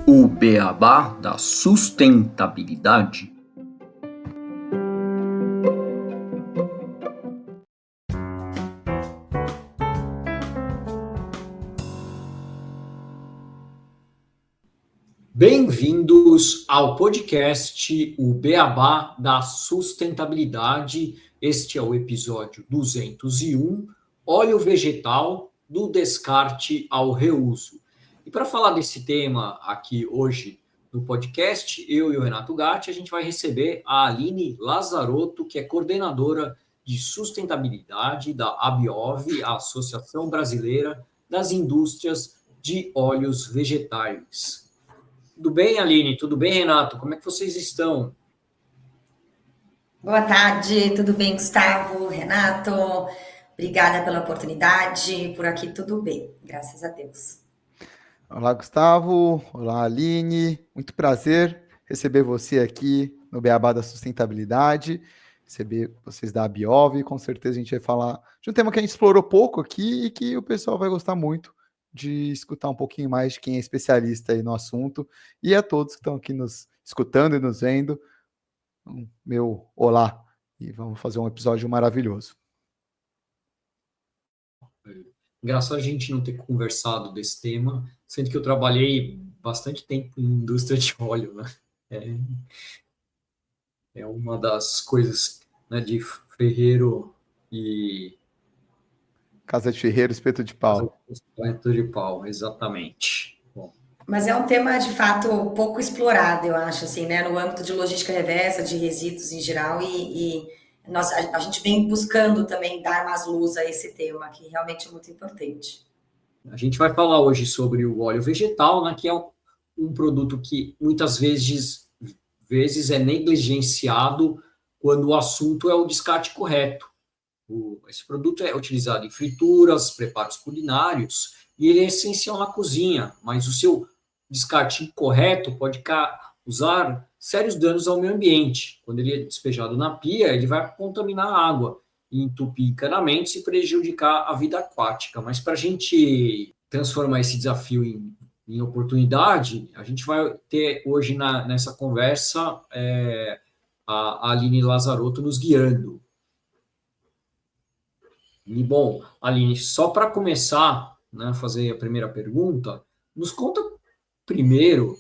O beabá da sustentabilidade. Bem-vindos ao podcast O Beabá da Sustentabilidade. Este é o episódio 201, óleo vegetal do descarte ao reuso. E para falar desse tema aqui hoje no podcast, eu e o Renato Gatti, a gente vai receber a Aline Lazarotto, que é coordenadora de sustentabilidade da ABIOV, a Associação Brasileira das Indústrias de Óleos Vegetais. Tudo bem, Aline? Tudo bem, Renato? Como é que vocês estão? Boa tarde, tudo bem, Gustavo, Renato? Obrigada pela oportunidade. Por aqui tudo bem, graças a Deus. Olá, Gustavo. Olá, Aline. Muito prazer receber você aqui no Beabá da Sustentabilidade, receber vocês da ABIOV. Com certeza a gente vai falar de um tema que a gente explorou pouco aqui e que o pessoal vai gostar muito de escutar um pouquinho mais de quem é especialista aí no assunto. E a todos que estão aqui nos escutando e nos vendo, meu olá. E vamos fazer um episódio maravilhoso. Engraçado a gente não ter conversado desse tema, sendo que eu trabalhei bastante tempo em indústria de óleo, né? É uma das coisas, né, de ferreiro e Casa de ferreiro, espeto de pau. espeto de pau, exatamente. Bom, Mas é um tema, de fato, pouco explorado, eu acho, assim, né? No âmbito de logística reversa, de resíduos em geral, a gente vem buscando também dar mais luz a esse tema, que realmente é muito importante. a gente vai falar hoje sobre o óleo vegetal, né, que é um produto que muitas vezes é negligenciado quando o assunto é o descarte correto. Esse produto é utilizado em frituras, preparos culinários, e ele é essencial na cozinha, mas o seu descarte incorreto pode causar sérios danos ao meio ambiente. Quando ele é despejado na pia, ele vai contaminar a água, entupir encanamentos e prejudicar a vida aquática. Mas para a gente transformar esse desafio em oportunidade, a gente vai ter hoje nessa conversa a Aline Lazarotto nos guiando. E, bom, Aline, só para começar, né, fazer a primeira pergunta, nos conta primeiro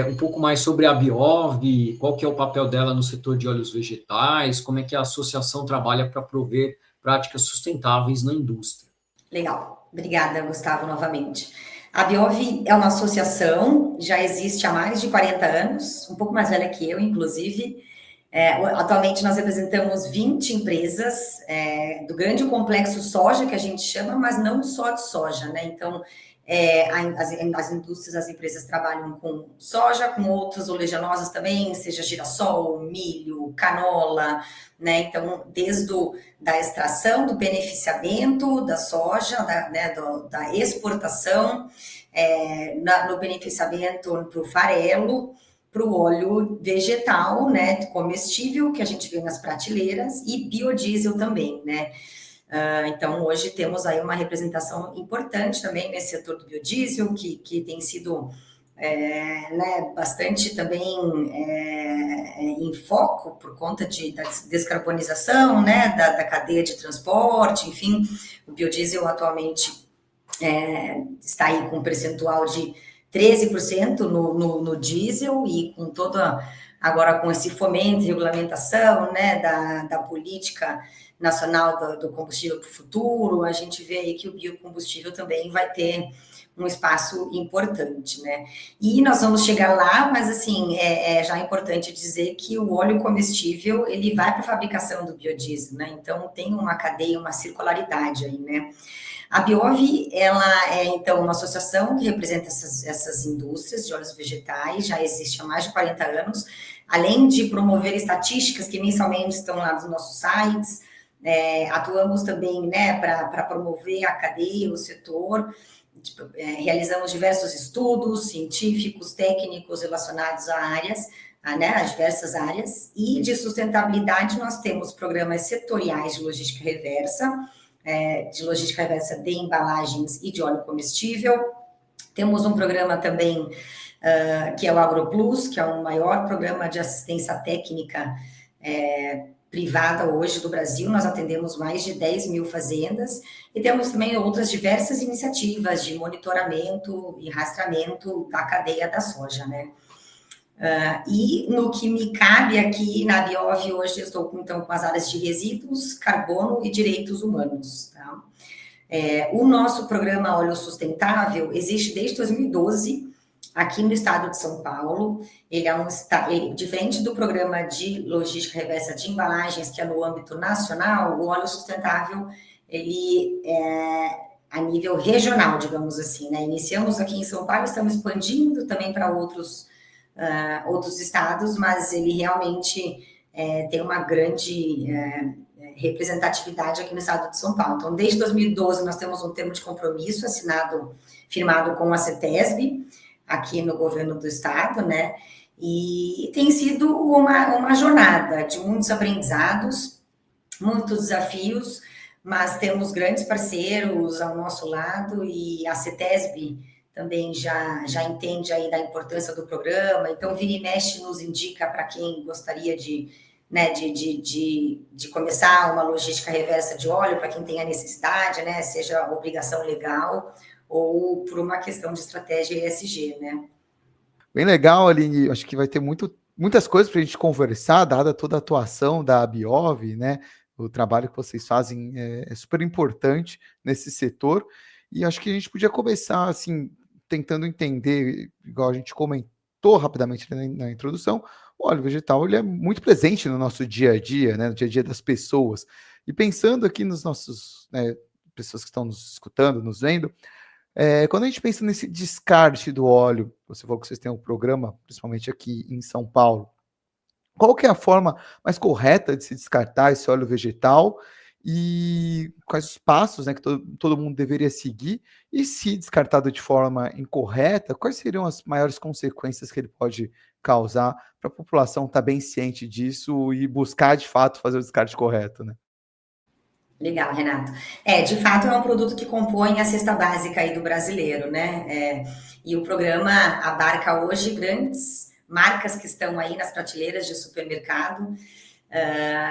um pouco mais sobre a ABIOV, qual que é o papel dela no setor de óleos vegetais, como é que a associação trabalha para prover práticas sustentáveis na indústria. Legal, obrigada, Gustavo, novamente. A ABIOV é uma associação, já existe há mais de 40 anos, um pouco mais velha que eu, inclusive. Atualmente nós representamos 20 empresas do grande complexo soja, que a gente chama, mas não só de soja, né? Então, as indústrias, as empresas trabalham com soja, com outras oleaginosas também, seja girassol, milho, canola, né? Então, desde da extração, do beneficiamento da soja, da exportação, no beneficiamento para o farelo, para o óleo vegetal, né, comestível, que a gente vê nas prateleiras, e biodiesel também, né. Então, hoje temos aí uma representação importante também nesse setor do biodiesel, que tem sido né, bastante também em foco por conta da descarbonização, né, da cadeia de transporte, enfim, o biodiesel atualmente está aí com um percentual de 13% no diesel, e com agora com esse fomento e regulamentação, né, da política nacional do combustível para o futuro, a gente vê aí que o biocombustível também vai ter um espaço importante, né? E nós vamos chegar lá, mas assim, já importante dizer que o óleo comestível, ele vai para a fabricação do biodiesel, né? Então, tem uma cadeia, uma circularidade aí, né? A ABIOV, ela é, então, uma associação que representa essas indústrias de óleos vegetais, já existe há mais de 40 anos, além de promover estatísticas que mensalmente estão lá nos nossos sites, atuamos também, né, para promover a cadeia, o setor, realizamos diversos estudos científicos, técnicos relacionados né, a diversas áreas, e de sustentabilidade nós temos programas setoriais de logística reversa de embalagens e de óleo comestível. Temos um programa também que é o AgroPlus, que é o maior programa de assistência técnica privada hoje do Brasil. Nós atendemos mais de 10 mil fazendas e temos também outras diversas iniciativas de monitoramento e rastreamento da cadeia da soja, né? E no que me cabe aqui na Biov, hoje eu estou então com as áreas de resíduos, carbono e direitos humanos, tá? O nosso programa Óleo Sustentável existe desde 2012 aqui no estado de São Paulo. Ele é diferente do programa de logística reversa de embalagens, que é no âmbito nacional. O óleo sustentável ele é a nível regional, digamos assim, né? Iniciamos aqui em São Paulo, estamos expandindo também para outros estados, mas ele realmente tem uma grande representatividade aqui no estado de São Paulo. Então, desde 2012, nós temos um termo de compromisso firmado com a CETESB, aqui no governo do estado, né? E tem sido uma jornada de muitos aprendizados, muitos desafios, mas temos grandes parceiros ao nosso lado e a CETESB também já entende aí da importância do programa, então vira e mexe nos indica para quem gostaria de começar uma logística reversa de óleo, para quem tem a necessidade, né, seja obrigação legal ou por uma questão de estratégia ESG, né. Bem legal, Aline, acho que vai ter muitas coisas para a gente conversar, dada toda a atuação da Biov, né, o trabalho que vocês fazem é super importante nesse setor, e acho que a gente podia começar, assim, tentando entender, igual a gente comentou rapidamente na introdução, o óleo vegetal ele é muito presente no nosso dia a dia, né, no dia a dia das pessoas. E pensando aqui nos nossos, pessoas que estão nos escutando, nos vendo, quando a gente pensa nesse descarte do óleo, você falou que vocês têm um programa, principalmente aqui em São Paulo, qual que é a forma mais correta de se descartar esse óleo vegetal e quais os passos, né, que todo mundo deveria seguir? E se descartado de forma incorreta, quais seriam as maiores consequências que ele pode causar para a população estar bem ciente disso e buscar, de fato, fazer o descarte correto, né? Legal, Renato. De fato, é um produto que compõe a cesta básica aí do brasileiro, né? E o programa abarca hoje grandes marcas que estão aí nas prateleiras de supermercado.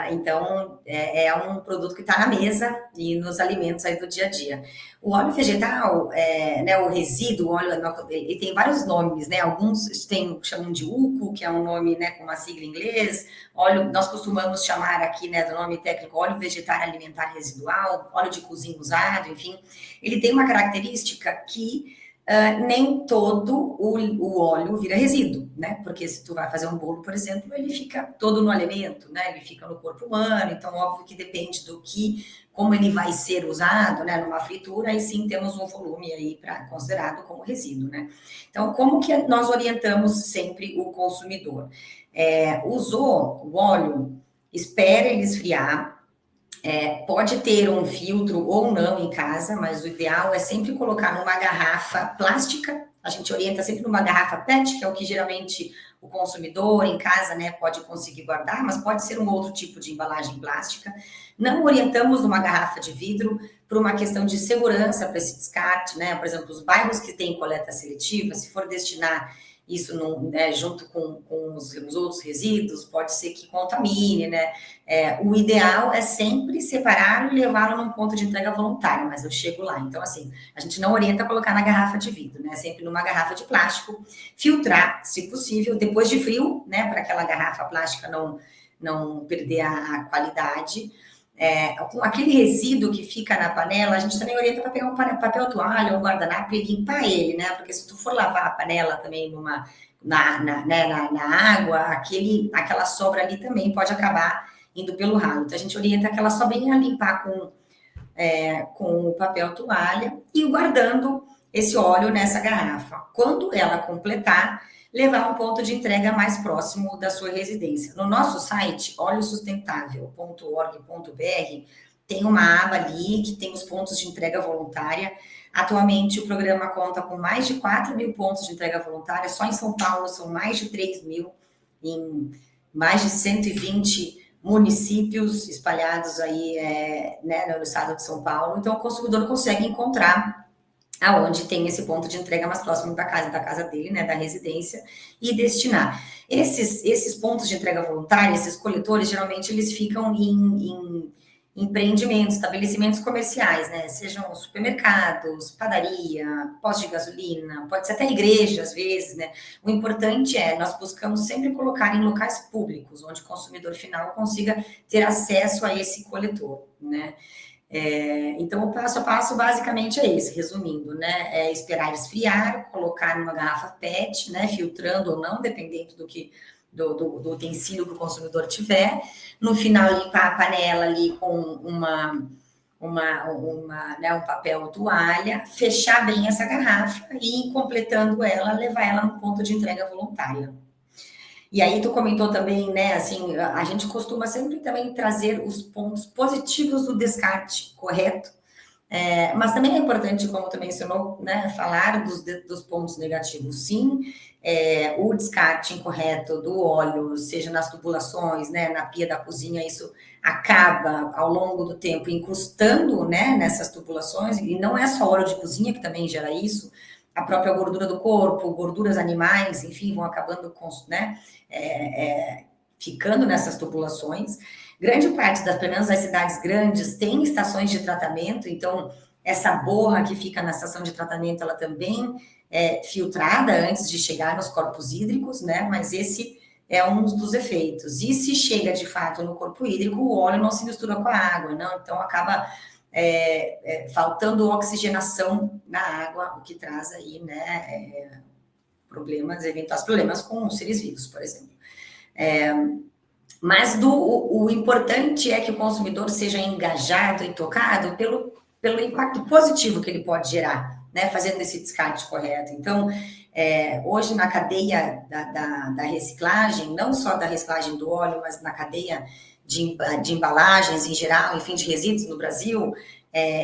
Então, é um produto que está na mesa e nos alimentos aí do dia a dia. O óleo vegetal, né, o resíduo, o óleo, ele tem vários nomes, né? Alguns chamam de UCO, que é um nome, né, com uma sigla em inglês. Óleo, nós costumamos chamar aqui, né, do nome técnico, óleo vegetal alimentar residual, óleo de cozinha usado, enfim. Ele tem uma característica que nem todo o óleo vira resíduo, né? Porque se tu vai fazer um bolo, por exemplo, ele fica todo no alimento, né? Ele fica no corpo humano, então óbvio que depende como ele vai ser usado, né? Numa fritura, aí sim temos um volume aí considerado como resíduo, né? Então, como que nós orientamos sempre o consumidor? Usou o óleo, espere ele esfriar. Pode ter um filtro ou não em casa, mas o ideal é sempre colocar numa garrafa plástica. A gente orienta sempre numa garrafa PET, que é o que geralmente o consumidor em casa, né, pode conseguir guardar, mas pode ser um outro tipo de embalagem plástica. Não orientamos numa garrafa de vidro por uma questão de segurança para esse descarte, né? Por exemplo, os bairros que têm coleta seletiva, se for destinar isso junto com os outros resíduos, pode ser que contamine, né? O ideal é sempre separar e levá-lo num ponto de entrega voluntária, mas eu chego lá. Então, assim, a gente não orienta a colocar na garrafa de vidro, né? Sempre numa garrafa de plástico, filtrar, se possível, depois de frio, né? Para aquela garrafa plástica não perder a qualidade. Com aquele resíduo que fica na panela, a gente também orienta para pegar um papel toalha, um guardanapo e limpar ele, né? Porque se tu for lavar a panela também na água, aquela sobra ali também pode acabar indo pelo ralo. Então, a gente orienta aquela sobrinha a limpar com o papel toalha e guardando esse óleo nessa garrafa. Quando ela completar, levar um ponto de entrega mais próximo da sua residência. No nosso site, oleosustentável.org.br, tem uma aba ali que tem os pontos de entrega voluntária. Atualmente, o programa conta com mais de 4 mil pontos de entrega voluntária. Só em São Paulo são mais de 3 mil, em mais de 120 municípios espalhados aí no estado de São Paulo. Então, o consumidor consegue encontrar aonde tem esse ponto de entrega mais próximo da casa dele, né, da residência, e destinar. Esses pontos de entrega voluntária, esses coletores, geralmente eles ficam em empreendimentos, estabelecimentos comerciais, né, sejam supermercados, padaria, postos de gasolina, pode ser até igreja, às vezes, né. O importante é, nós buscamos sempre colocar em locais públicos, onde o consumidor final consiga ter acesso a esse coletor, né. Então, o passo a passo basicamente é esse, resumindo, né? É esperar esfriar, colocar numa garrafa PET, né? Filtrando ou não, dependendo do utensílio que o consumidor tiver. No final, limpar a panela ali com né, um papel toalha, fechar bem essa garrafa e, completando ela, levar ela no ponto de entrega voluntária. E aí tu comentou também, né, assim, a gente costuma sempre também trazer os pontos positivos do descarte correto, mas também é importante, como tu mencionou, né, falar dos pontos negativos. Sim, o descarte incorreto do óleo, seja nas tubulações, né, na pia da cozinha, isso acaba, ao longo do tempo, incrustando, né, nessas tubulações, e não é só óleo de cozinha que também gera isso, a própria gordura do corpo, gorduras animais, enfim, vão acabando com, né, ficando nessas tubulações. Grande parte pelo menos das cidades grandes, tem estações de tratamento, então essa borra que fica na estação de tratamento, ela também é filtrada antes de chegar nos corpos hídricos, né? Mas esse é um dos efeitos. E se chega de fato no corpo hídrico, o óleo não se mistura com a água, não? Então acaba faltando oxigenação na água, o que traz aí, né, eventuais problemas com os seres vivos, por exemplo. Mas o importante é que o consumidor seja engajado e tocado pelo impacto positivo que ele pode gerar, né, fazendo esse descarte correto. Então, hoje na cadeia da reciclagem, não só da reciclagem do óleo, mas na cadeia de embalagens em geral, enfim, de resíduos no Brasil,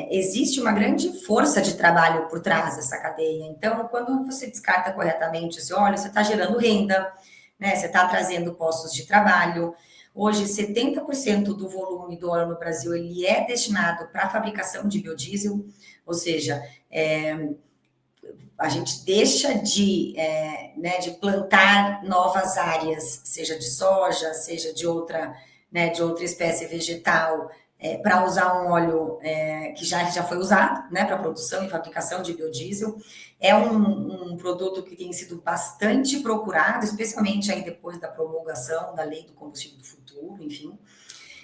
existe uma grande força de trabalho por trás dessa cadeia. Então, quando você descarta corretamente esse óleo, você está gerando renda, né, você está trazendo postos de trabalho. Hoje, 70% do volume do óleo no Brasil ele é destinado para a fabricação de biodiesel, ou seja, a gente deixa né, de plantar novas áreas, seja de soja, seja de outra espécie vegetal, para usar um óleo que já foi usado, né, para produção e fabricação de biodiesel. É um produto que tem sido bastante procurado, especialmente aí depois da promulgação da Lei do Combustível do Futuro, enfim.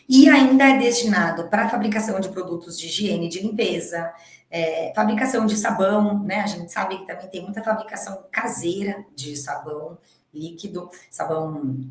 E ainda é destinado para a fabricação de produtos de higiene e de limpeza, fabricação de sabão, né? A gente sabe que também tem muita fabricação caseira de sabão líquido, sabão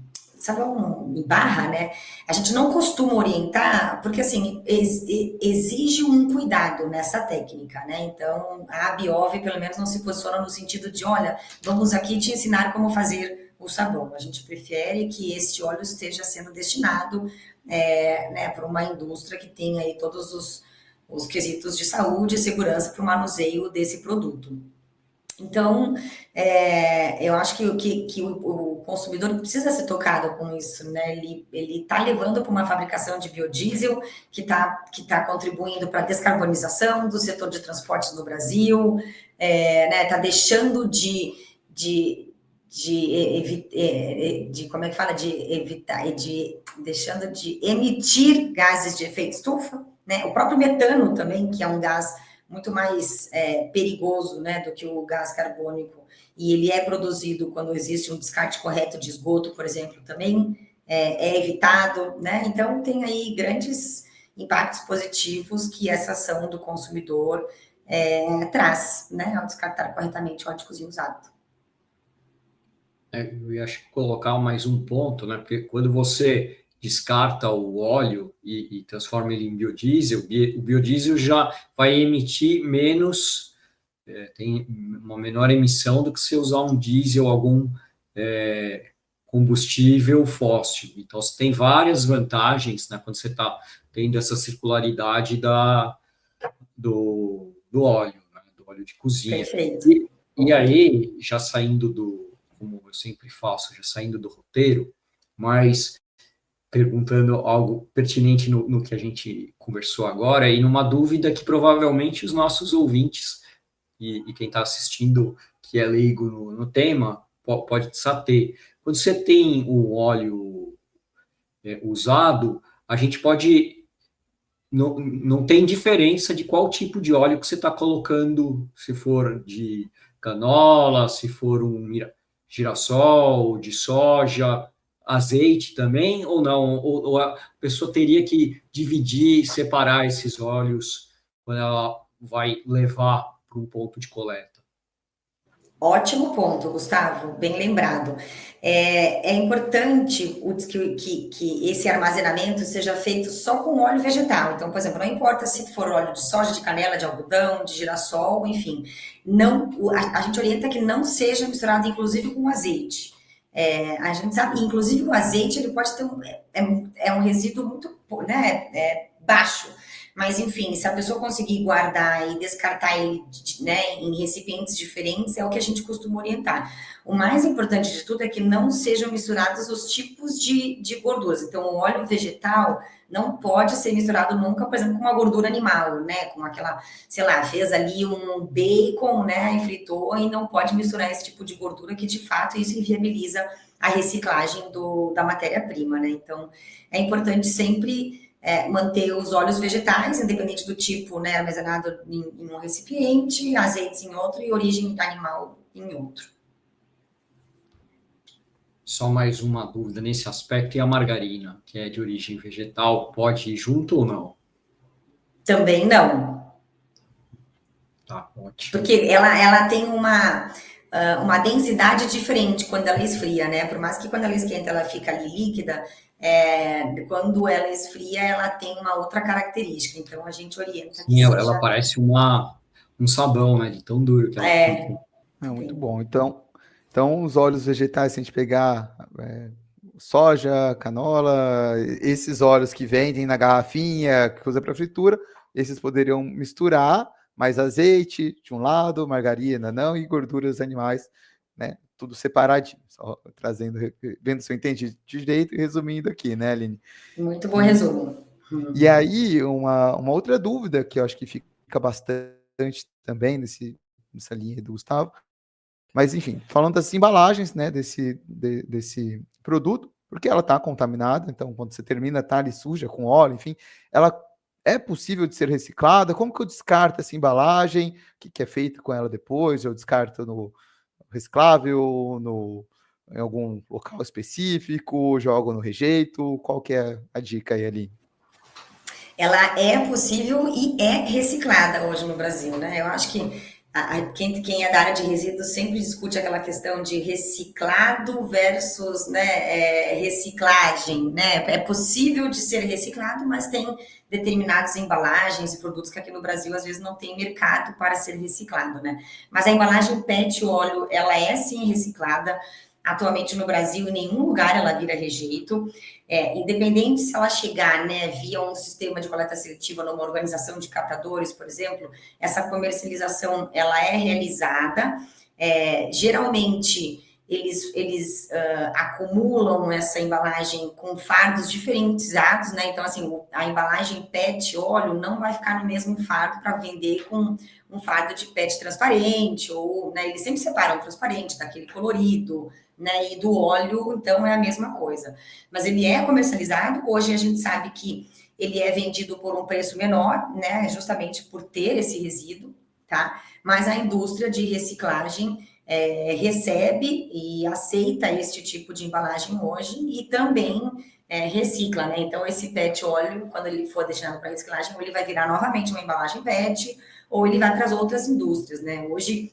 em barra, né? A gente não costuma orientar, porque assim, exige um cuidado nessa técnica, né? Então, a Biov, pelo menos, não se posiciona no sentido de, olha, vamos aqui te ensinar como fazer o sabão. A gente prefere que este óleo esteja sendo destinado né, para uma indústria que tenha aí todos os quesitos de saúde e segurança para o manuseio desse produto. Então, eu acho que o consumidor precisa ser tocado com isso, né? Ele está levando para uma fabricação de biodiesel que tá contribuindo para a descarbonização do setor de transportes no Brasil, né? Está deixando como é que fala? Deixando de emitir gases de efeito estufa, né? O próprio metano também, que é um gás muito mais perigoso, né, do que o gás carbônico, e ele é produzido quando existe um descarte correto de esgoto, por exemplo, também é evitado, né? Então tem aí grandes impactos positivos que essa ação do consumidor traz, né, ao descartar corretamente o óleo de cozinha usado. Eu acho que colocar mais um ponto, né? Porque quando você descarta o óleo e transforma ele em biodiesel, o biodiesel já vai emitir menos, tem uma menor emissão do que se usar um diesel, algum combustível fóssil. Então, você tem várias vantagens, né, quando você está tendo essa circularidade do óleo, né, do óleo de cozinha. Perfeito. E aí, já saindo como eu sempre faço, já saindo do roteiro, mas perguntando algo pertinente no que a gente conversou agora, e numa dúvida que provavelmente os nossos ouvintes e quem está assistindo, que é leigo no tema, pode saber. Quando você tem o óleo usado, a gente pode. Não tem diferença de qual tipo de óleo que você está colocando, se for de canola, se for um girassol, de soja, azeite também, ou não? Ou a pessoa teria que dividir, separar esses óleos quando ela vai levar para um ponto de coleta? Ótimo ponto, Gustavo, bem lembrado. É importante que esse armazenamento seja feito só com óleo vegetal. Então, por exemplo, não importa se for óleo de soja, de canela, de algodão, de girassol, enfim, não, a gente orienta que não seja misturado, inclusive, com azeite. A gente sabe, inclusive, o azeite ele pode ter um resíduo muito, né, baixo. Mas, enfim, se a pessoa conseguir guardar e descartar ele, né, em recipientes diferentes, é o que a gente costuma orientar. O mais importante de tudo é que não sejam misturados os tipos de gorduras. Então, o óleo vegetal não pode ser misturado nunca, por exemplo, com uma gordura animal, né? Com aquela, sei lá, fez ali um bacon, né? E fritou, e não pode misturar esse tipo de gordura, que de fato isso inviabiliza a reciclagem da matéria-prima, né? Então, é importante sempre manter os óleos vegetais, independente do tipo, né, armazenado em um recipiente, azeites em outro e origem animal em outro. Só mais uma dúvida nesse aspecto, e a margarina, que é de origem vegetal, pode ir junto ou não? Também não. Tá, ótimo. Porque ela tem uma densidade diferente quando ela esfria, né? Por mais que quando ela esquenta ela fica ali líquida, quando ela esfria ela tem uma outra característica. Então a gente orienta que Sim, ela seja... parece um sabão, né? De tão duro que ela fica. Muito bom. Então, os óleos vegetais, se a gente pegar soja, canola, esses óleos que vendem na garrafinha, que usa para fritura, esses poderiam misturar mais azeite de um lado, margarina não, e gorduras animais, né? Tudo separadinho, só trazendo, vendo se eu entendi direito e resumindo aqui, né, Aline? Muito bom resumo. E aí, uma outra dúvida que eu acho que fica bastante também nessa linha do Gustavo, mas enfim, falando das embalagens, né, desse produto, porque ela está contaminada, então quando você termina, está ali suja, com óleo, enfim, ela é possível de ser reciclada? Como que eu descarto essa embalagem? O que é feito com ela depois? Eu descarto no reciclável, em algum local específico, jogo no rejeito? Qual que é a dica aí, Aline? Ela é possível e é reciclada hoje no Brasil, né? Eu acho que quem é da área de resíduos sempre discute aquela questão de reciclado versus, né, reciclagem, né? É possível de ser reciclado, mas tem determinadas embalagens e produtos que aqui no Brasil às vezes não tem mercado para ser reciclado, né? Mas a embalagem PET óleo, ela é sim reciclada. Atualmente no Brasil, em nenhum lugar ela vira rejeito. Independente se ela chegar, né, via um sistema de coleta seletiva numa organização de catadores, por exemplo, essa comercialização ela é realizada. Geralmente eles acumulam essa embalagem com fardos diferenciados, né? Então, assim, a embalagem PET óleo não vai ficar no mesmo fardo para vender com um fardo de PET transparente, ou, né, eles sempre separam o transparente daquele colorido, né? E do óleo, então, é a mesma coisa. Mas ele é comercializado, hoje a gente sabe que ele é vendido por um preço menor, né? Justamente por ter esse resíduo, tá? Mas a indústria de reciclagem recebe e aceita este tipo de embalagem hoje e também recicla, né? Então, esse PET óleo, quando ele for destinado para reciclagem, ou ele vai virar novamente uma embalagem PET, ou ele vai para as outras indústrias, né? Hoje,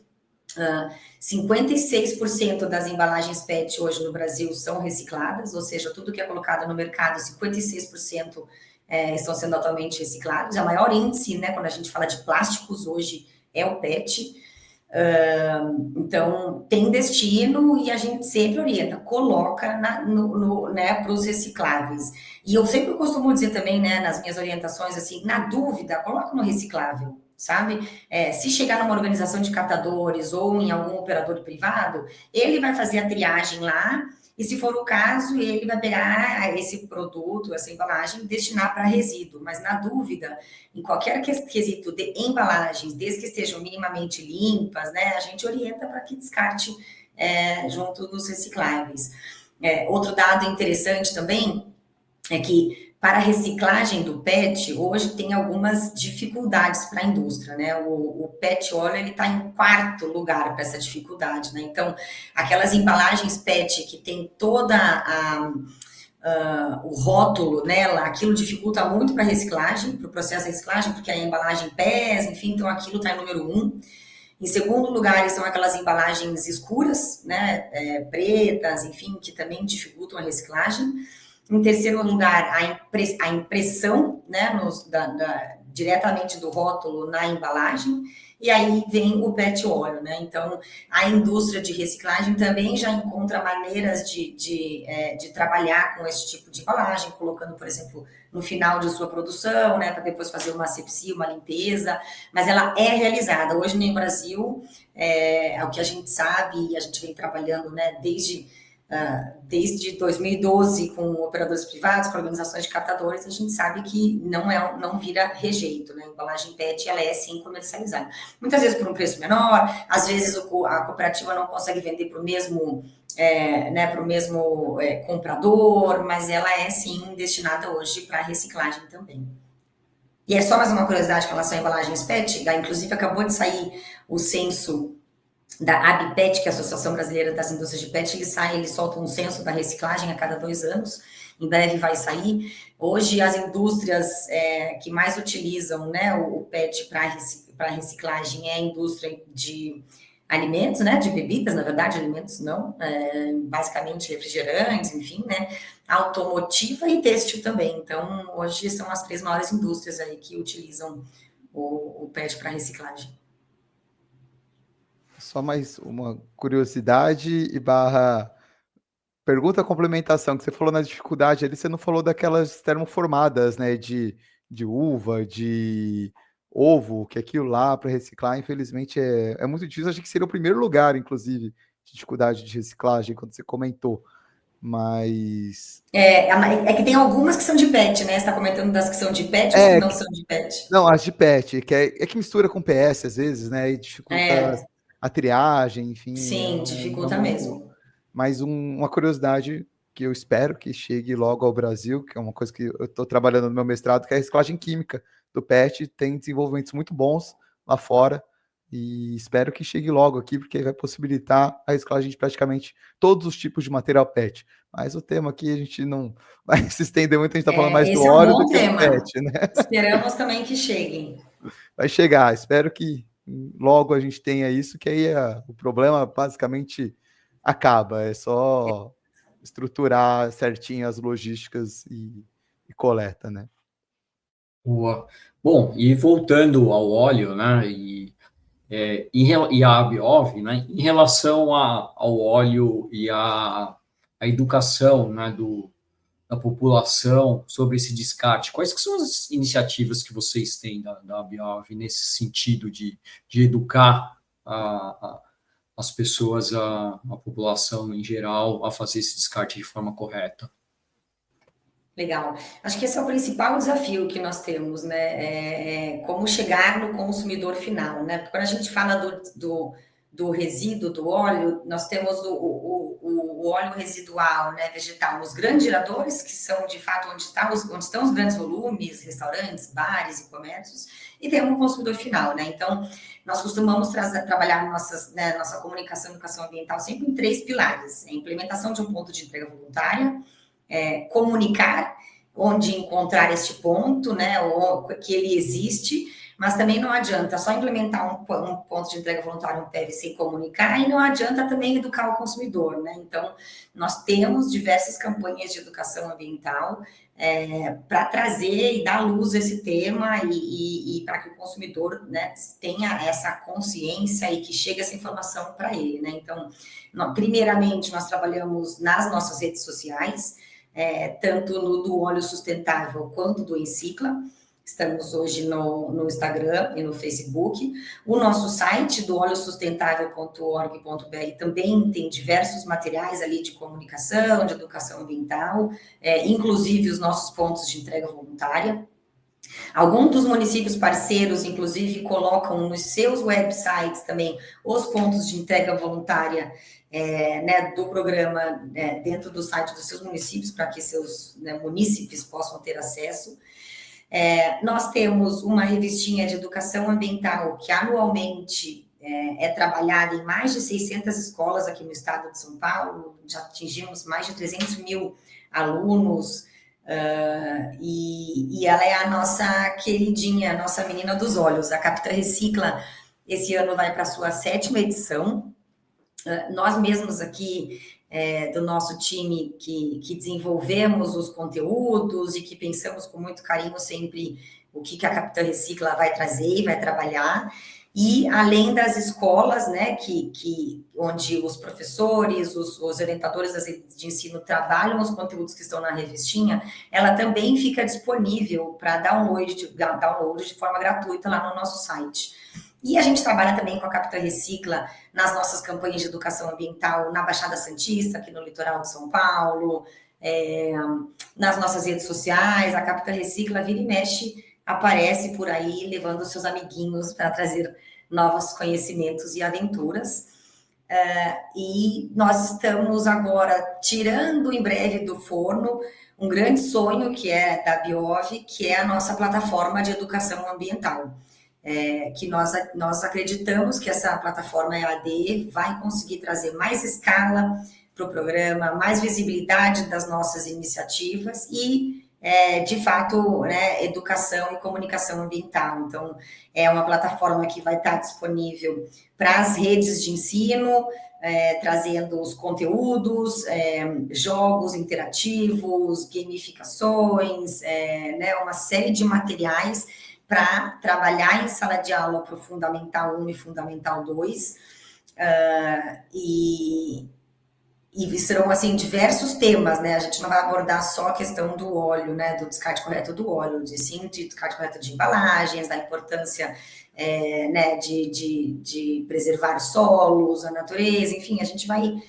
56% das embalagens PET hoje no Brasil são recicladas, ou seja, tudo que é colocado no mercado, 56% estão sendo atualmente reciclados. A maior índice, né, quando a gente fala de plásticos hoje, é o PET. Então, tem destino e a gente sempre orienta, coloca né, para os recicláveis. E eu sempre costumo dizer também, né, nas minhas orientações, assim, na dúvida, coloca no reciclável, sabe? Se chegar numa organização de catadores ou em algum operador privado, ele vai fazer a triagem lá e se for o caso, ele vai pegar esse produto, essa embalagem, e destinar para resíduo. Mas, na dúvida, em qualquer quesito de embalagens, desde que estejam minimamente limpas, né, a gente orienta para que descarte junto dos recicláveis. Outro dado interessante também é que, para a reciclagem do PET, hoje tem algumas dificuldades para a indústria, né? O PET óleo, ele está em 4º lugar para essa dificuldade, né? Então, aquelas embalagens PET que tem toda o rótulo nela, aquilo dificulta muito para a reciclagem, para o processo de reciclagem, porque a embalagem pesa, enfim, então aquilo está em número 1. Em segundo lugar, são aquelas embalagens escuras, né? Pretas, enfim, que também dificultam a reciclagem. Em terceiro lugar, a impressão, né, diretamente do rótulo na embalagem, e aí vem o PET óleo, né? Então, a indústria de reciclagem também já encontra maneiras de trabalhar com esse tipo de embalagem, colocando, por exemplo, no final de sua produção, né, para depois fazer uma asepsia, uma limpeza, mas ela é realizada. Hoje no Brasil, é o que a gente sabe, e a gente vem trabalhando, né, desde 2012 com operadores privados, com organizações de catadores, a gente sabe que não vira rejeito, né? A embalagem PET, ela é sim comercializada. Muitas vezes por um preço menor, às vezes a cooperativa não consegue vender para o mesmo, comprador, mas ela é sim destinada hoje para reciclagem também. E é só mais uma curiosidade com relação a embalagens PET, inclusive acabou de sair o censo da ABPET, que é a Associação Brasileira das Indústrias de PET, eles soltam um censo da reciclagem a cada 2 anos, em breve vai sair. Hoje, as indústrias que mais utilizam, né, o PET para reciclagem é a indústria de alimentos, né, de bebidas, na verdade, alimentos não, basicamente refrigerantes, enfim, né, automotiva e têxtil também. Então, hoje são as 3 maiores indústrias aí que utilizam o PET para reciclagem. Só mais uma curiosidade e barra pergunta complementação, que você falou na dificuldade ali, você não falou daquelas termoformadas, né, de uva, de ovo, que aquilo lá para reciclar, infelizmente, é muito difícil. Acho que seria o primeiro lugar, inclusive, de dificuldade de reciclagem, quando você comentou. Mas. É que tem algumas que são de PET, né? Você está comentando das que são de PET ou as que não são de PET? Não, as de PET, que mistura com PS às vezes, né? E dificulta a triagem, enfim. Sim, dificulta mesmo. Mas uma curiosidade que eu espero que chegue logo ao Brasil, que é uma coisa que eu estou trabalhando no meu mestrado, que é a reciclagem química do PET. Tem desenvolvimentos muito bons lá fora e espero que chegue logo aqui, porque vai possibilitar a reciclagem de praticamente todos os tipos de material PET. Mas o tema aqui a gente não vai se estender muito, a gente está falando mais do óleo do que do PET, né? Esperamos também que chegue. Vai chegar, espero que logo a gente tenha isso, que aí o problema basicamente acaba, é só estruturar certinho as logísticas e coleta, né? Boa. Bom, e voltando ao óleo, né, e a Abiov, né, em relação ao óleo e a educação, né, da população sobre esse descarte, quais que são as iniciativas que vocês têm da Abiov nesse sentido de educar as pessoas, a população em geral, a fazer esse descarte de forma correta? Legal. Acho que esse é o principal desafio que nós temos, né? Como chegar no consumidor final, né? Porque quando a gente fala do resíduo do óleo, nós temos o óleo residual, né, vegetal, nos grandes geradores, que são de fato onde estão os grandes volumes, restaurantes, bares e comércios, e temos o consumidor final, né? Então, nós costumamos trabalhar nossa comunicação e educação ambiental sempre em 3 pilares: a implementação de um ponto de entrega voluntária, comunicar onde encontrar este ponto, né, ou que ele existe, mas também não adianta só implementar um ponto de entrega voluntária, um PEV, sem comunicar, e não adianta também educar o consumidor, né? Então, nós temos diversas campanhas de educação ambiental para trazer e dar luz a esse tema e para que o consumidor, né, tenha essa consciência e que chegue essa informação para ele, né? Então, primeiramente, nós trabalhamos nas nossas redes sociais, tanto no do óleo sustentável quanto do Encicla. Estamos hoje no Instagram e no Facebook. O nosso site, do oleosustentável.org.br, também tem diversos materiais ali de comunicação, de educação ambiental, inclusive os nossos pontos de entrega voluntária. Alguns dos municípios parceiros, inclusive, colocam nos seus websites também os pontos de entrega voluntária do programa dentro do site dos seus municípios, para que seus munícipes possam ter acesso. Nós temos uma revistinha de educação ambiental que anualmente é trabalhada em mais de 600 escolas aqui no estado de São Paulo, já atingimos mais de 300 mil alunos, e ela é a nossa queridinha, a nossa menina dos olhos. A Capta Recicla, esse ano vai para a sua 7ª edição. Nós mesmos aqui, do nosso time, que desenvolvemos os conteúdos e que pensamos com muito carinho sempre o que a Capta Recicla vai trazer e vai trabalhar. E além das escolas, né, onde os professores, os orientadores das redes de ensino trabalham os conteúdos que estão na revistinha, ela também fica disponível para download de forma gratuita lá no nosso site. E a gente trabalha também com a Capta Recicla nas nossas campanhas de educação ambiental na Baixada Santista, aqui no litoral de São Paulo, nas nossas redes sociais. A Capta Recicla, vira e mexe, aparece por aí, levando seus amiguinhos para trazer novos conhecimentos e aventuras. E nós estamos agora tirando em breve do forno um grande sonho que é da Biov, que é a nossa plataforma de educação ambiental. Que nós acreditamos que essa plataforma EAD vai conseguir trazer mais escala para o programa, mais visibilidade das nossas iniciativas e, de fato, educação e comunicação ambiental. Então, é uma plataforma que vai estar disponível para as redes de ensino, trazendo os conteúdos, jogos interativos, gamificações, uma série de materiais para trabalhar em sala de aula para o Fundamental 1 e Fundamental 2, e serão, assim, diversos temas, né? A gente não vai abordar só a questão do óleo, né? Do descarte correto do óleo, sim, de descarte correto de embalagens, da importância de preservar solos, a natureza, enfim, a gente vai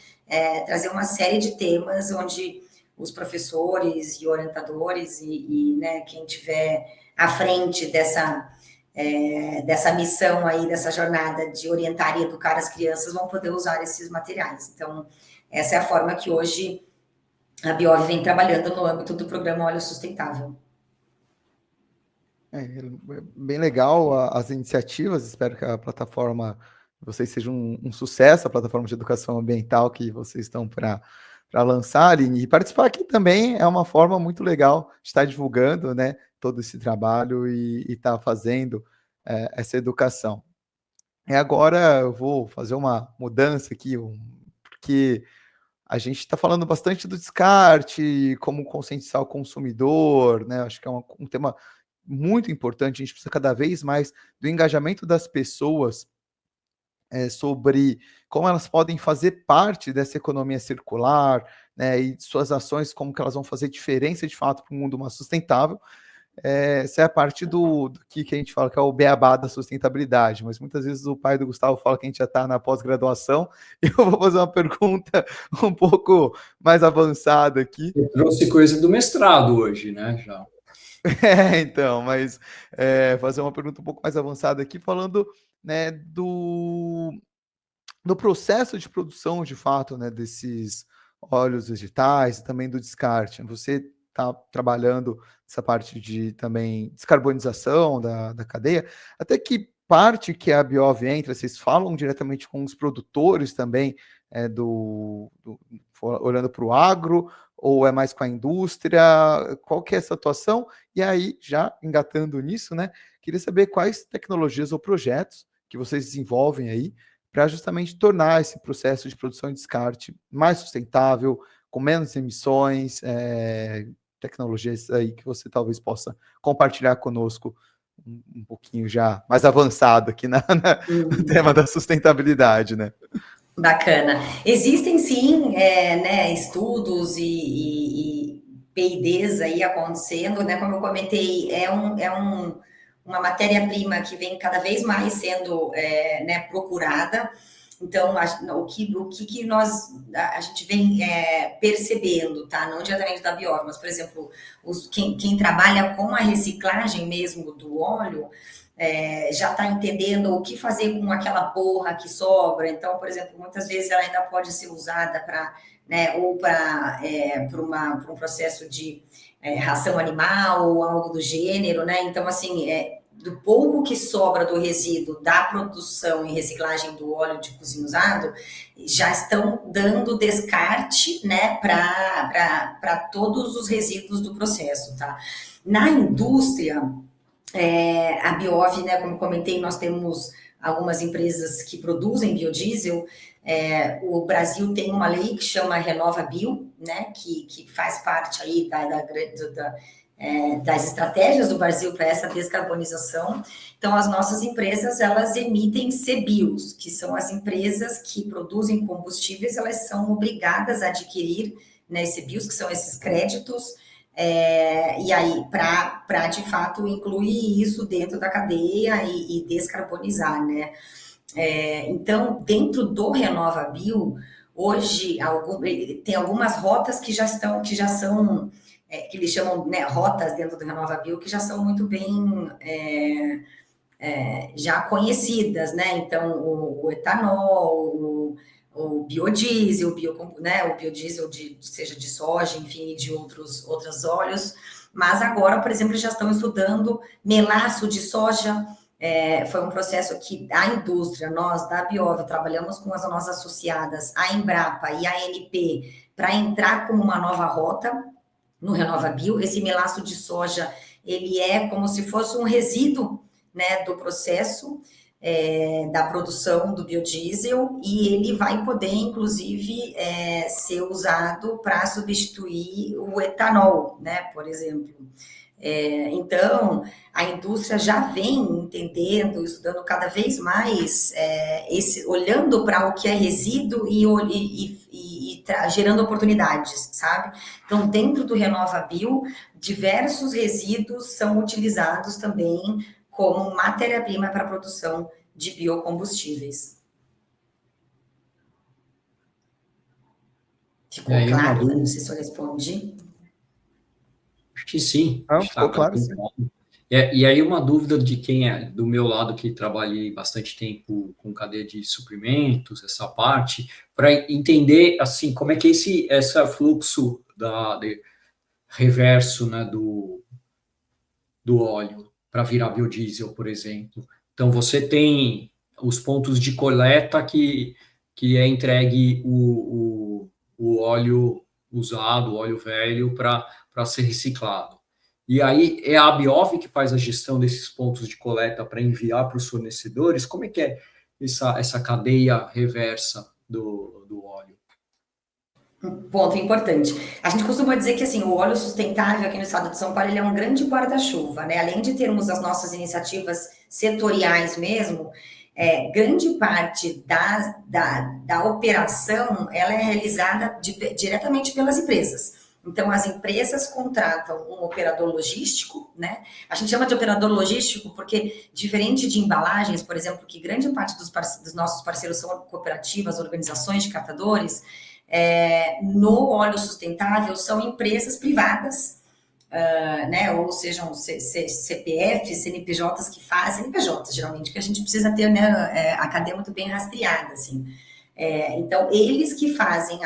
trazer uma série de temas onde os professores e orientadores e quem tiver à frente dessa missão aí, dessa jornada de orientar e educar as crianças, vão poder usar esses materiais. Então, essa é a forma que hoje a Biov vem trabalhando no âmbito do programa Óleo Sustentável. Bem legal as iniciativas, espero que a plataforma de vocês seja um sucesso, a plataforma de educação ambiental que vocês estão para lançar, e participar aqui também é uma forma muito legal de estar divulgando, né, todo esse trabalho e estar fazendo essa educação. E agora eu vou fazer uma mudança aqui, porque a gente está falando bastante do descarte, como conscientizar o consumidor, né? Acho que é um tema muito importante. A gente precisa cada vez mais do engajamento das pessoas sobre como elas podem fazer parte dessa economia circular, né? E suas ações, como que elas vão fazer diferença de fato para um mundo mais sustentável. Essa é a parte do que a gente fala que é o beabá da sustentabilidade, mas muitas vezes o pai do Gustavo fala que a gente já está na pós-graduação, e eu vou fazer uma pergunta um pouco mais avançada aqui. Eu trouxe coisa do mestrado hoje, né, já. Então, mas fazer uma pergunta um pouco mais avançada aqui, falando, né, do processo de produção, de fato, né, desses óleos vegetais e também do descarte. Você está trabalhando essa parte de também descarbonização da cadeia, até que parte que a Biov entra, vocês falam diretamente com os produtores também, olhando para o agro, ou é mais com a indústria? Qual que é essa atuação? E aí, já engatando nisso, né, queria saber quais tecnologias ou projetos que vocês desenvolvem aí para justamente tornar esse processo de produção e descarte mais sustentável, com menos emissões, tecnologias aí que você talvez possa compartilhar conosco um pouquinho já mais avançado aqui no tema da sustentabilidade, né? Bacana. Existem, sim, estudos e P&Ds aí acontecendo, né? Como eu comentei, uma matéria-prima que vem cada vez mais sendo né, procurada. Então, o que a gente vem percebendo, tá? Não diretamente da Biov, mas, por exemplo, quem trabalha com a reciclagem mesmo do óleo, já está entendendo o que fazer com aquela borra que sobra. Então, por exemplo, muitas vezes ela ainda pode ser usada para, né, ou para um processo de ração animal ou algo do gênero, né? Então, assim, do pouco que sobra do resíduo da produção e reciclagem do óleo de cozinha usado, já estão dando descarte, né, para todos os resíduos do processo, tá? Na indústria, a Biov, né, como comentei, nós temos algumas empresas que produzem biodiesel. O Brasil tem uma lei que chama RenovaBio, né, que faz parte aí das estratégias do Brasil para essa descarbonização. Então, as nossas empresas, elas emitem CBIOs, que são as empresas que produzem combustíveis, elas são obrigadas a adquirir, né, CBIOs, que são esses créditos, e aí, para de fato incluir isso dentro da cadeia e descarbonizar, né? Então, dentro do RenovaBio, hoje tem algumas rotas que já são, que eles chamam, né, rotas dentro do RenovaBio, que já são muito bem já conhecidas, né? Então, o etanol, o biodiesel, né, o biodiesel seja de soja, enfim, de outros óleos, mas agora, por exemplo, já estão estudando melaço de soja. Foi um processo que a indústria, nós da Biov, trabalhamos com as nossas associadas, a Embrapa e a ANP, para entrar como uma nova rota no RenovaBio. Esse melaço de soja, ele é como se fosse um resíduo, né, do processo, da produção do biodiesel, e ele vai poder, inclusive, ser usado para substituir o etanol, né, por exemplo. Então, a indústria já vem entendendo, estudando cada vez mais, olhando para o que é resíduo e gerando oportunidades, sabe? Então, dentro do RenovaBio, diversos resíduos são utilizados também como matéria-prima para a produção de biocombustíveis. Ficou claro? Não sei se eu respondi. Acho que sim. Ficou claro, sim. E aí uma dúvida de quem é do meu lado, que trabalhei bastante tempo com cadeia de suprimentos, essa parte, para entender, assim, como é que esse fluxo reverso, né, do óleo para virar biodiesel, por exemplo. Então, você tem os pontos de coleta que é entregue o óleo usado, o óleo velho, para ser reciclado. E aí é a Biov que faz a gestão desses pontos de coleta para enviar para os fornecedores. Como é que é essa cadeia reversa do óleo? Um ponto importante. A gente costuma dizer que, assim, o óleo sustentável aqui no estado de São Paulo, ele é um grande guarda-chuva, né? Além de termos as nossas iniciativas setoriais mesmo, grande parte da operação, ela é realizada diretamente pelas empresas. Então, as empresas contratam um operador logístico, né? A gente chama de operador logístico porque, diferente de embalagens, por exemplo, que grande parte dos nossos parceiros são cooperativas, organizações de catadores, no óleo sustentável são empresas privadas, né, ou sejam CPFs, CNPJs que fazem, CNPJs geralmente, que a gente precisa ter, né, a cadeia muito bem rastreada, assim. Então, eles que fazem,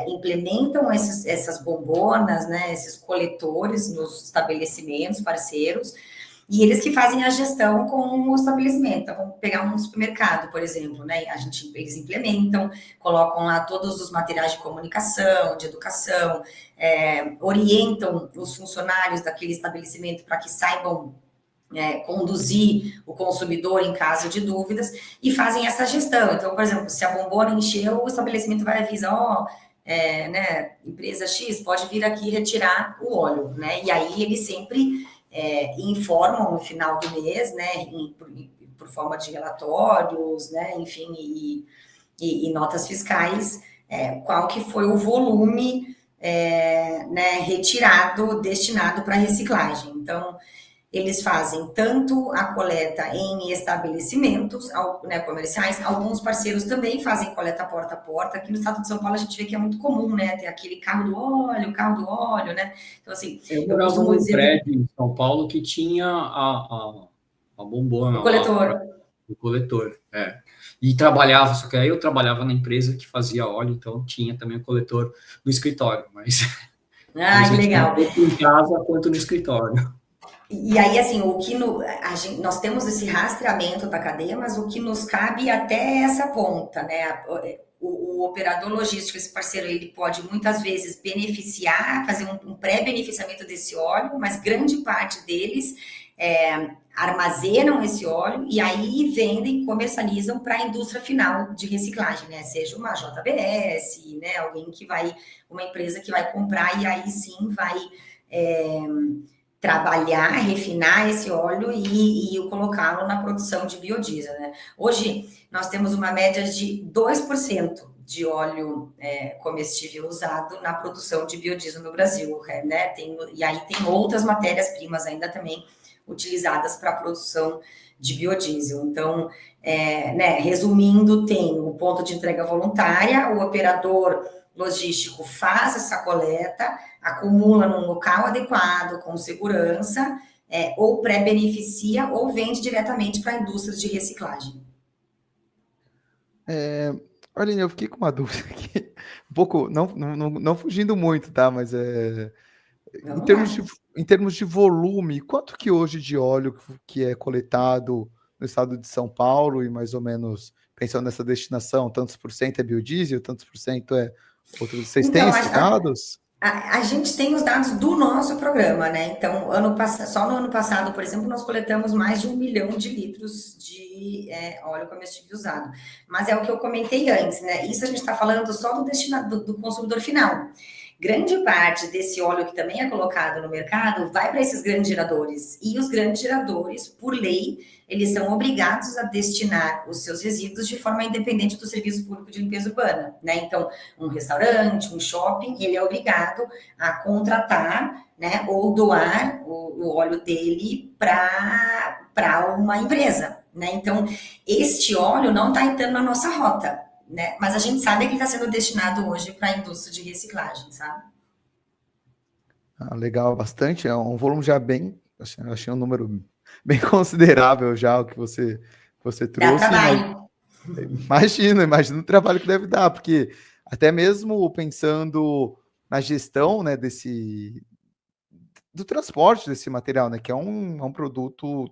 implementam essas bombonas, né, esses coletores nos estabelecimentos parceiros, e eles que fazem a gestão com o estabelecimento. Então, vamos pegar um supermercado, por exemplo, né? Eles implementam, colocam lá todos os materiais de comunicação, de educação, orientam os funcionários daquele estabelecimento para que saibam conduzir o consumidor em caso de dúvidas e fazem essa gestão. Então, por exemplo, se a bombona encheu, o estabelecimento vai avisar, né, empresa X pode vir aqui retirar o óleo, né? E aí eles sempre informam no final do mês, né, por forma de relatórios, né, enfim, e notas fiscais, qual que foi o volume né, retirado, destinado para reciclagem. Então, eles fazem tanto a coleta em estabelecimentos, né, comerciais, alguns parceiros também fazem coleta porta a porta. Aqui no estado de São Paulo a gente vê que é muito comum, né, ter aquele carro do óleo, né? Então, assim, Eu eu morava costumo num dizer que prédio em São Paulo que tinha a bombona o lá, coletor. o coletor. É. E trabalhava, só que aí eu trabalhava na empresa que fazia óleo, então tinha também o coletor no escritório, mas, Ah, mas que eu tinha legal. tanto em casa quanto no escritório. E aí, assim, nós temos esse rastreamento da cadeia, mas o que nos cabe até essa ponta, né? O operador logístico, esse parceiro, ele pode muitas vezes beneficiar, fazer um pré-beneficiamento desse óleo, mas grande parte deles armazenam esse óleo e aí vendem, comercializam para a indústria final de reciclagem, né? Seja uma JBS, né? Uma empresa que vai comprar e aí sim vai trabalhar, refinar esse óleo e colocá-lo na produção de biodiesel, né? Hoje, nós temos uma média de 2% de óleo comestível usado na produção de biodiesel no Brasil, né? E aí tem outras matérias-primas ainda também utilizadas para a produção de biodiesel. Então, né, resumindo, tem o ponto de entrega voluntária, o operador logístico faz essa coleta, acumula num local adequado, com segurança, ou pré-beneficia ou vende diretamente para a indústria de reciclagem. Aline, eu fiquei com uma dúvida aqui, um pouco, não fugindo muito, tá? Mas em Vamos termos lá. em termos de volume, quanto que hoje de óleo que é coletado no estado de São Paulo e mais ou menos pensando nessa destinação, tantos por cento é biodiesel, tantos por cento é outros. Vocês têm Então, esses dados? a gente tem os dados do nosso programa, né? Então, só no ano passado, por exemplo, nós coletamos mais de 1 milhão de litros de óleo comestível usado. Mas é o que eu comentei antes, né? Isso a gente está falando só do consumidor final. Grande parte desse óleo que também é colocado no mercado vai para esses grandes geradores. E os grandes geradores, por lei, eles são obrigados a destinar os seus resíduos de forma independente do serviço público de limpeza urbana, né? Então, um restaurante, um shopping, ele é obrigado a contratar, né, ou doar o óleo dele para uma empresa, né? Então, este óleo não está entrando na nossa rota, né? Mas a gente sabe que ele está sendo destinado hoje para a indústria de reciclagem, sabe? Ah, legal, bastante. É um volume já bem, achei um número bem considerável já o que você Dá trouxe, mas trabalho. imagino o trabalho que deve dar, porque até mesmo pensando na gestão, né, do transporte desse material, né, que é um produto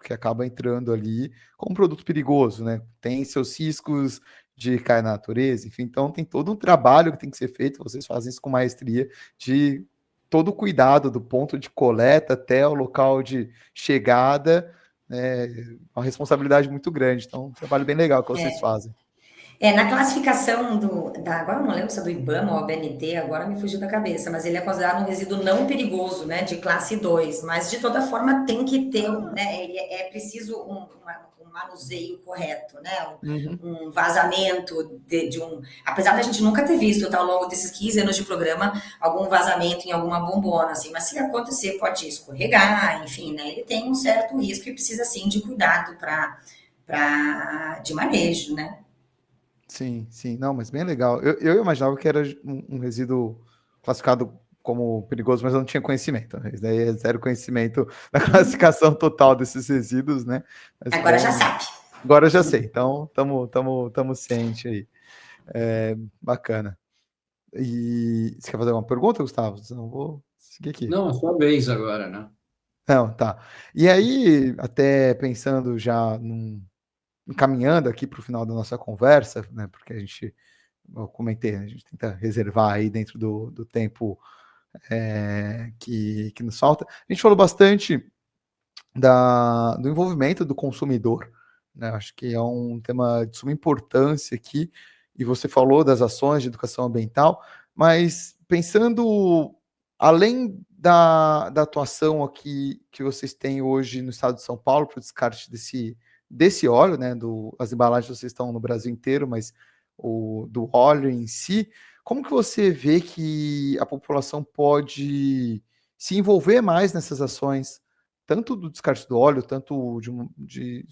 que acaba entrando ali como um produto perigoso, né? Tem seus riscos de cair na natureza, enfim, então tem todo um trabalho que tem que ser feito, vocês fazem isso com maestria, de todo o cuidado do ponto de coleta até o local de chegada, né, uma responsabilidade muito grande, então um trabalho bem legal que vocês fazem. Na classificação agora eu não lembro se é do IBAMA ou ABNT, agora me fugiu da cabeça, mas ele é considerado um resíduo não perigoso, né, de classe 2, mas de toda forma tem que ter, né, é preciso um manuseio correto, né, Uhum. um vazamento apesar da gente nunca ter visto, tá, ao longo desses 15 anos de programa, algum vazamento em alguma bombona, assim, mas se acontecer pode escorregar, enfim, né, ele tem um certo risco e precisa, sim, de cuidado de manejo, né. Sim, sim, não, mas bem legal. Eu imaginava que era um resíduo classificado como perigoso, mas eu não tinha conhecimento, né? Isso daí é zero conhecimento da classificação total desses resíduos, né? Mas Agora já bom, sabe. agora eu já sei, então estamos ciente aí. Bacana. E você quer fazer alguma pergunta, Gustavo? Senão eu vou seguir aqui. Não, é sua vez agora, né? Não, tá. E aí, até pensando já encaminhando aqui para o final da nossa conversa, né? Porque eu comentei, né, a gente tenta reservar aí dentro do tempo que nos falta. A gente falou bastante do envolvimento do consumidor, né? Acho que é um tema de suma importância aqui, e você falou das ações de educação ambiental, mas pensando além da atuação aqui que vocês têm hoje no estado de São Paulo para o descarte desse óleo, né? As embalagens vocês estão no Brasil inteiro, mas do óleo em si, como que você vê que a população pode se envolver mais nessas ações, tanto do descarte do óleo, tanto de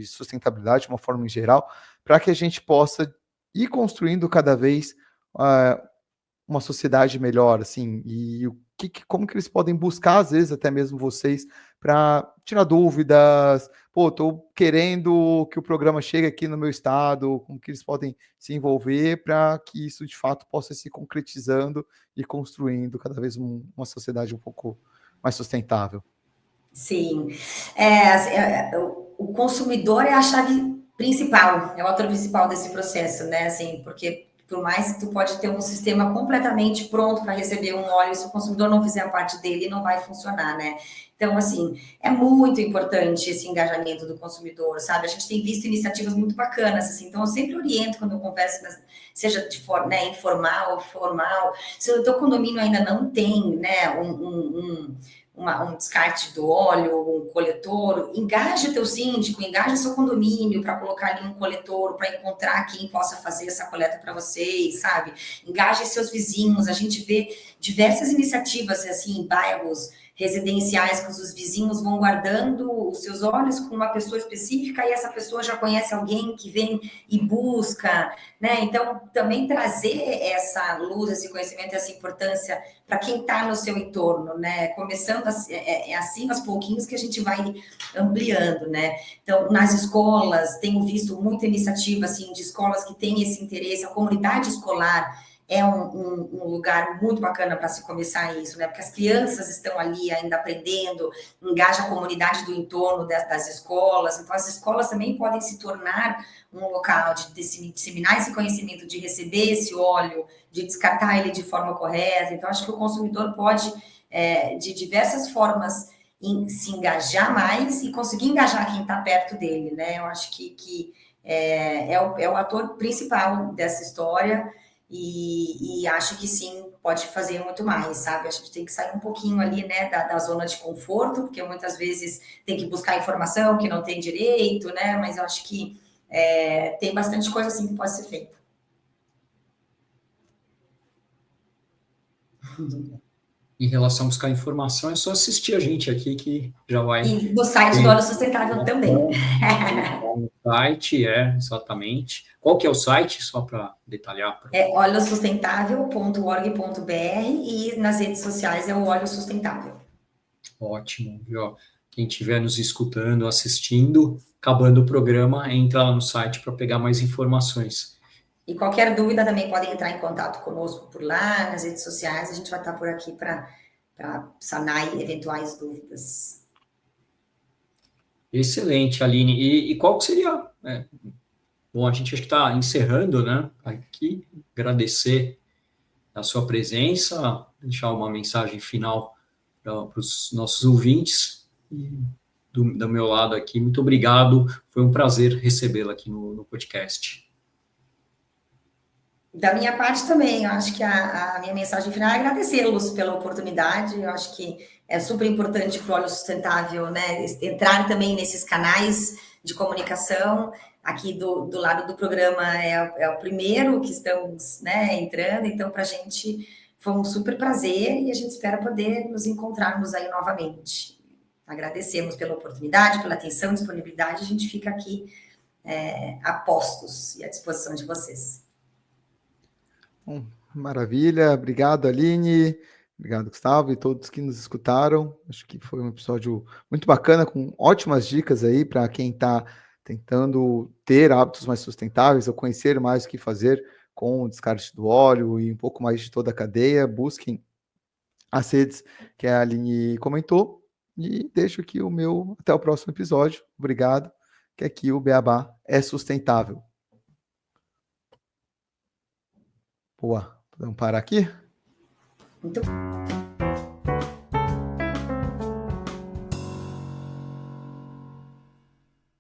sustentabilidade de uma forma em geral, para que a gente possa ir construindo cada vez uma sociedade melhor, assim, e como que eles podem buscar, às vezes, até mesmo vocês, para tirar dúvidas, pô, estou querendo que o programa chegue aqui no meu estado, como que eles podem se envolver para que isso, de fato, possa se concretizando e construindo cada vez uma sociedade um pouco mais sustentável. Sim. O consumidor é a chave principal, é o ator principal desse processo, né? Assim, porque por mais que tu pode ter um sistema completamente pronto para receber um óleo, se o consumidor não fizer a parte dele, não vai funcionar, né? Então, assim, é muito importante esse engajamento do consumidor, sabe? A gente tem visto iniciativas muito bacanas, assim, então eu sempre oriento quando eu converso, seja de forma, né, informal ou formal, se o teu condomínio ainda não tem, né, um descarte do óleo, um coletor, engaje o teu síndico, engaje o seu condomínio para colocar ali um coletor, para encontrar quem possa fazer essa coleta para vocês, sabe? Engaje seus vizinhos, a gente vê diversas iniciativas, assim, em bairros residenciais, que os vizinhos vão guardando os seus óleos com uma pessoa específica e essa pessoa já conhece alguém que vem e busca, né? Então, também trazer essa luz, esse conhecimento, essa importância para quem está no seu entorno, né? Começando assim aos pouquinhos que a gente vai ampliando, né? Então, nas escolas, tenho visto muita iniciativa, assim, de escolas que têm esse interesse, a comunidade escolar é um lugar muito bacana para se começar isso, né? Porque as crianças estão ali ainda aprendendo, engaja a comunidade do entorno das escolas, então as escolas também podem se tornar um local de disseminar esse conhecimento, de receber esse óleo, de descartar ele de forma correta. Então, acho que o consumidor pode, de diversas formas, se engajar mais e conseguir engajar quem está perto dele, né? Eu acho que é o ator principal dessa história. E acho que sim, pode fazer muito mais, sabe? A gente tem que sair um pouquinho ali, né, da zona de conforto, porque muitas vezes tem que buscar informação que não tem direito, né? Mas eu acho que tem bastante coisa assim que pode ser feita. Em relação a buscar informação, é só assistir a gente aqui que já vai. E no site do Óleo Sustentável também. No site, exatamente. Qual que é o site, só para detalhar? É oleosustentável.org.br e nas redes sociais é o Óleo Sustentável. Ótimo, viu? Quem estiver nos escutando, assistindo, acabando o programa, entra lá no site para pegar mais informações. E qualquer dúvida também podem entrar em contato conosco por lá, nas redes sociais, a gente vai estar por aqui para sanar eventuais dúvidas. Excelente, Aline. E qual que seria? Bom, a gente acho que está encerrando, né? Aqui, agradecer a sua presença, deixar uma mensagem final para os nossos ouvintes. E do meu lado aqui, muito obrigado. Foi um prazer recebê-la aqui no podcast. Da minha parte também, eu acho que a minha mensagem final é agradecê-los pela oportunidade. Eu acho que é super importante para o Óleo Sustentável, né, entrar também nesses canais de comunicação. Aqui do lado do programa é o primeiro que estamos, né, entrando, então para a gente foi um super prazer e a gente espera poder nos encontrarmos aí novamente. Agradecemos pela oportunidade, pela atenção e disponibilidade, a gente fica aqui a postos e à disposição de vocês. Bom, maravilha, obrigado Aline, obrigado Gustavo e todos que nos escutaram. Acho que foi um episódio muito bacana, com ótimas dicas aí para quem está tentando ter hábitos mais sustentáveis ou conhecer mais o que fazer com o descarte do óleo e um pouco mais de toda a cadeia. Busquem as redes que a Aline comentou e deixo aqui o meu até o próximo episódio. Obrigado, que aqui o Beabá é sustentável. Boa, podemos parar aqui? Muito bom.